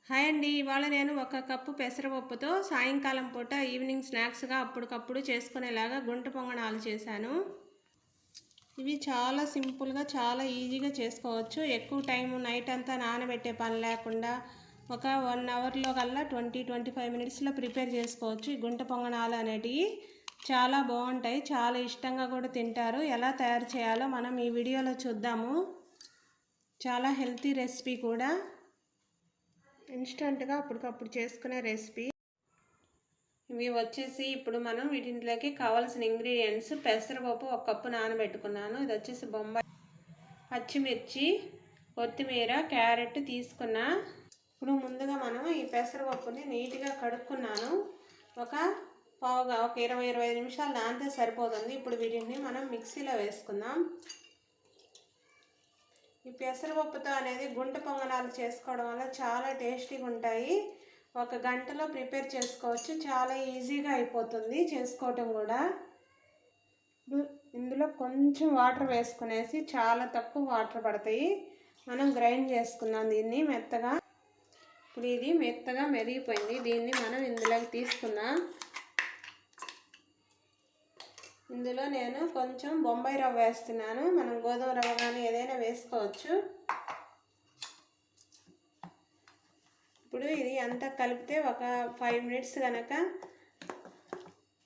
Hi అండి. ఇవాళ నేను ఒక కప్పు పెసరపప్పుతో సాయంకాలం పూట ఈవినింగ్ స్నాక్స్గా అప్పటికప్పుడు చేసుకునేలాగా గుంట పొంగనాలు చేశాను. ఇవి చాలా సింపుల్గా చాలా ఈజీగా చేసుకోవచ్చు. ఎక్కువ టైం నైట్ అంతా నానబెట్టే పని లేకుండా ఒక 1 అవర్లో కల్లా 20-25 మినిట్స్లో ప్రిపేర్ చేసుకోవచ్చు. ఈ గుంట పొంగనాలు అనేటివి చాలా బాగుంటాయి, చాలా ఇష్టంగా కూడా తింటారు. ఎలా తయారు చేయాలో మనం ఈ వీడియోలో చూద్దాము. చాలా హెల్తీ రెసిపీ కూడా, ఇన్స్టంట్గా అప్పటికప్పుడు చేసుకునే రెసిపీ. ఇవి వచ్చేసి ఇప్పుడు మనం వీటిలోకి కావాల్సిన ఇంగ్రీడియంట్స్: పెసరపప్పు 1 కప్పు నానబెట్టుకున్నాను. ఇది వచ్చేసి బొంబాయి పచ్చిమిర్చి, కొత్తిమీర, క్యారెట్ తీసుకున్నా. ఇప్పుడు ముందుగా మనం ఈ పెసరపప్పుని నీట్గా కడుక్కున్నాను. ఒక 20-25 నిమిషాలు నానితే సరిపోతుంది. ఇప్పుడు వీటిని మనం మిక్సీలో వేసుకుందాం. ఈ పెసరపప్పుతో అనేది గుంట పొంగనాలు చేసుకోవడం వల్ల చాలా టేస్టీగా ఉంటాయి. 1 గంటలో ప్రిపేర్ చేసుకోవచ్చు, చాలా ఈజీగా అయిపోతుంది చేసుకోవటం కూడా. ఇందులో కొంచెం వాటర్ వేసుకునేసి, చాలా తక్కువ వాటర్ పడతాయి, మనం గ్రైండ్ చేసుకుందాం దీన్ని మెత్తగా. ఇప్పుడు ఇది మెత్తగా మెరిగిపోయింది. దీన్ని మనం ఇందులోకి తీసుకుందాం. ఇందులో నేను కొంచెం బొంబాయి రవ్వ వేస్తున్నాను. మనం గోధుమ రవ్వ కానీ ఏదైనా వేసుకోవచ్చు. ఇప్పుడు ఇది అంతా కలిపితే ఒక 5 మినిట్స్ కనుక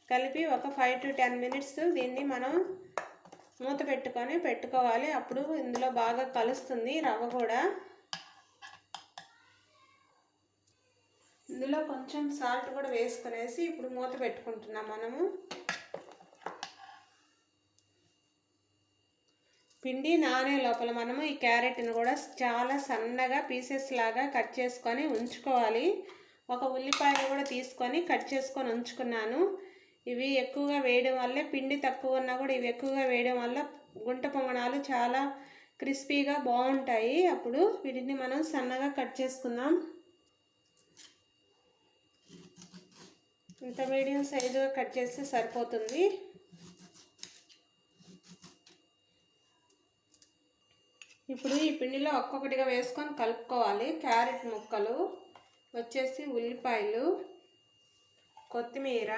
కలిపి ఒక 5-10 మినిట్స్ దీన్ని మనం మూత పెట్టుకోవాలి. అప్పుడు ఇందులో బాగా కలుస్తుంది రవ్వ కూడా. ఇందులో కొంచెం సాల్ట్ కూడా వేసుకునేసి ఇప్పుడు మూత పెట్టుకుంటున్నాం మనము. పిండి నానే లోపల మనము ఈ క్యారెట్ని కూడా చాలా సన్నగా పీసెస్ లాగా కట్ చేసుకొని ఉంచుకోవాలి. ఒక ఉల్లిపాయను కూడా తీసుకొని కట్ చేసుకొని ఉంచుకున్నాను. ఇవి ఎక్కువగా వేయడం వల్ల, పిండి తక్కువ ఉన్నా కూడా ఇవి ఎక్కువగా వేయడం వల్ల గుంట పొంగనాలు చాలా క్రిస్పీగా బాగుంటాయి. అప్పుడు వీటిని మనం సన్నగా కట్ చేసుకుందాం. ఇంత మీడియం సైజుగా కట్ చేస్తే సరిపోతుంది. ఇప్పుడు ఈ పిండిలో ఒక్కొక్కటిగా వేసుకొని కలుపుకోవాలి. క్యారెట్ ముక్కలు వచ్చేసి, ఉల్లిపాయలు, కొత్తిమీర,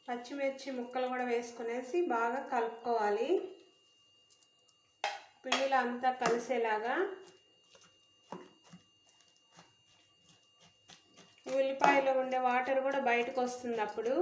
పచ్చిమిర్చి ముక్కలు కూడా వేసుకునేసి బాగా కలుపుకోవాలి. పిండిలో అంతా కలిసేలాగా. ఉల్లిపాయలో ఉండే వాటర్ కూడా బయటకు వస్తుంది అప్పుడు.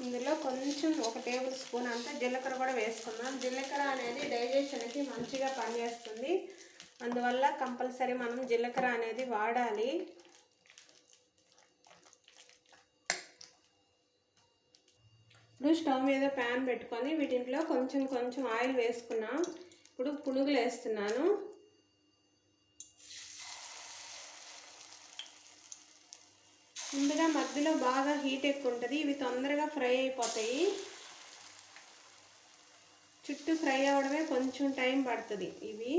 ఇందులో కొంచెం 1 టేబుల్ స్పూన్ అంతా జీలకర్ర కూడా వేసుకుందాం. జీలకర్ర అనేది డైజెషన్కి మంచిగా పనిచేస్తుంది. అందువల్ల కంపల్సరీ మనం జీలకర్ర అనేది వాడాలి. ఇప్పుడు స్టవ్ మీద ప్యాన్ పెట్టుకొని వీటిలో కొంచెం ఆయిల్ వేసుకున్నాం. ఇప్పుడు పునుగులు వేస్తున్నాను. ముందుగా మధ్యలో బాగా హీట్ ఎక్కువ ఉంటుంది, ఇవి తొందరగా ఫ్రై అయిపోతాయి. చుట్టూ ఫ్రై అవ్వడమే కొంచెం టైం పడుతుంది. ఇవి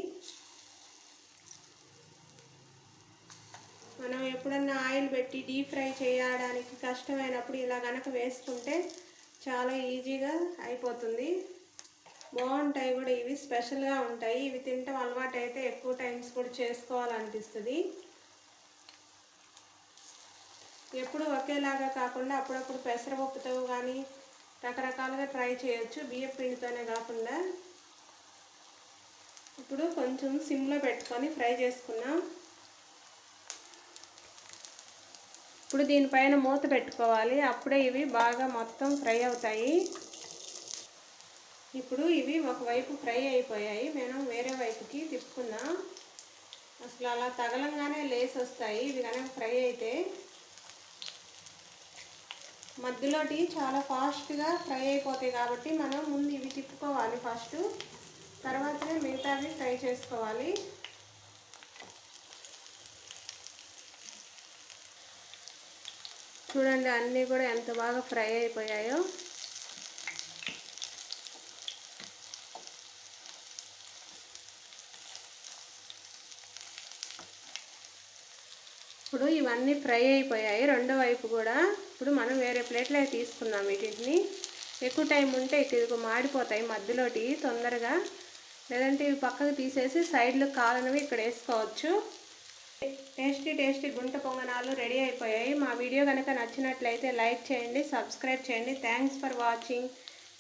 మనం ఎప్పుడన్నా ఆయిల్ పెట్టి డీప్ ఫ్రై చేయడానికి కష్టమైనప్పుడు ఇలా కనుక వేసుకుంటే చాలా ఈజీగా అయిపోతుంది. బాగుంటాయి కూడా, ఇవి స్పెషల్గా ఉంటాయి. ఇవి తినటం అలవాటు అయితే ఎక్కువ టైమ్స్ కూడా చేసుకోవాలనిపిస్తుంది. ఎప్పుడు ఒకేలాగా కాకుండా అప్పుడప్పుడు పెసరపప్పుతో కానీ రకరకాలుగా ట్రై చేయొచ్చు, బియ్యం పిండితోనే కాకుండా. ఇప్పుడు కొంచెం సిమ్లో పెట్టుకొని ఫ్రై చేసుకున్నాం. ఇప్పుడు దీనిపైన మూత పెట్టుకోవాలి, అప్పుడే ఇవి బాగా మొత్తం ఫ్రై అవుతాయి. ఇప్పుడు ఇవి ఒకవైపు ఫ్రై అయిపోయాయి, మనం వేరే వైపుకి తిప్పుకుందాం. అసలు అలా తగలంగానే లేసి వస్తాయి ఇవి కనుక ఫ్రై అయితే. మధ్యలోటి చాలా ఫాస్ట్గా ఫ్రై అయిపోతాయి కాబట్టి మనం ముందు ఇవి తిప్పుకోవాలి ఫస్ట్, తర్వాతనే మిగతావి ఫ్రై చేసుకోవాలి. చూడండి అన్నీ కూడా ఎంత బాగా ఫ్రై అయిపోయాయో. ఇప్పుడు ఇవన్నీ ఫ్రై అయిపోయాయి రెండో వైపు కూడా. ఇప్పుడు మనం వేరే ప్లేట్లో తీసుకుందాం వీటిని. ఎక్కువ టైం ఉంటే ఇదిగో మాడిపోతాయి మధ్యలోటి తొందరగా, లేదంటే ఇవి పక్కకు తీసేసి సైడ్లు కాలనవి ఇక్కడ వేసుకోవచ్చు. టేస్టీ గుంట పొంగనాలు రెడీ అయిపోయాయి. మా వీడియో కనుక నచ్చినట్లయితే లైక్ చేయండి, సబ్స్క్రైబ్ చేయండి. Thanks for watching.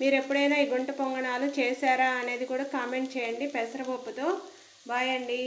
మీరు ఎప్పుడైనా ఈ గుంట పొంగనాలు చేశారా అనేది కూడా కామెంట్ చేయండి పెసరపప్పుతో. బాయ్ అండి.